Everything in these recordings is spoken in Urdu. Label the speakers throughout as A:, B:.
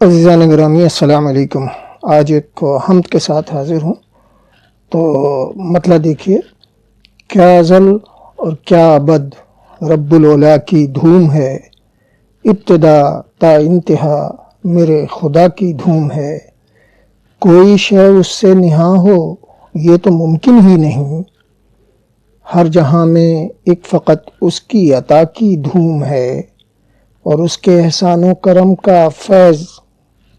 A: عزیزان گرامی السلام علیکم۔ آج ایک حمد کے ساتھ حاضر ہوں۔ تو مطلع دیکھیے، کیا ازل اور کیا ابد رب العلا کی دھوم ہے، ابتدا تا انتہا میرے خدا کی دھوم ہے۔ کوئی شے اس سے نہاں ہو یہ تو ممکن ہی نہیں، ہر جہاں میں ایک فقط اس کی عطا کی دھوم ہے، اور اس کے احسان و کرم کا فیض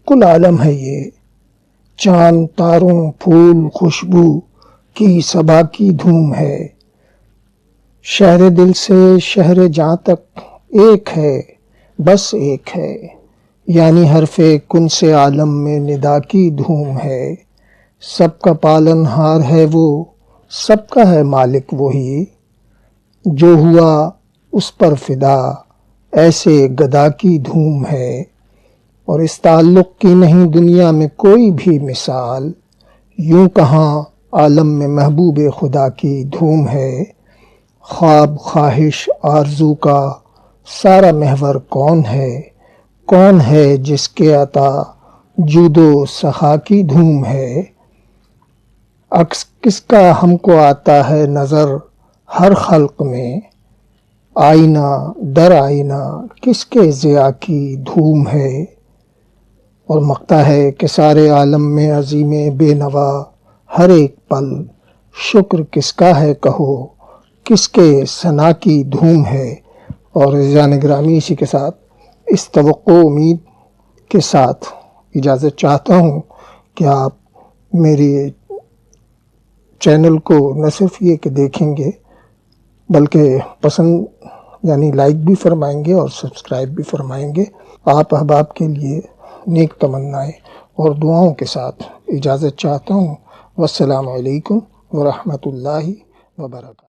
A: کل عالم ہے یہ۔ چاند تاروں پھول خوشبو کی صبا کی دھوم ہے، شہر دل سے شہر جاں تک ایک ہے، بس ایک ہے، یعنی حرف کن سے عالم میں ندا کی دھوم ہے۔ سب کا پالن ہار ہے وہ، سب کا ہے مالک وہی، جو ہوا اس پر فدا ایسے گدا کی دھوم ہے۔ اور اس تعلق کی نہیں دنیا میں کوئی بھی مثال، یوں کہاں عالم میں محبوب خدا کی دھوم ہے۔ خواب خواہش آرزو کا سارا محور کون ہے جس کے عطا جود و سخا کی دھوم ہے۔ عکس کس کا ہم کو آتا ہے نظر ہر خلق میں، آئینہ در آئینہ کس کے ضیاء کی دھوم ہے۔ اور مقطع ہے کہ سارے عالم میں عظیم بے نوا ہر ایک پل، شکر کس کا ہے کہو کس کے ثنا کی دھوم ہے۔ اور عزیزان گرامی، اسی کے ساتھ اس توقع امید کے ساتھ اجازت چاہتا ہوں کہ آپ میری چینل کو نہ صرف یہ کہ دیکھیں گے بلکہ پسند یعنی لائک بھی فرمائیں گے اور سبسکرائب بھی فرمائیں گے۔ آپ احباب کے لیے نیک تمنائیں اور دعاؤں کے ساتھ اجازت چاہتا ہوں۔ والسلام علیکم ورحمۃ اللہ وبرکاتہ۔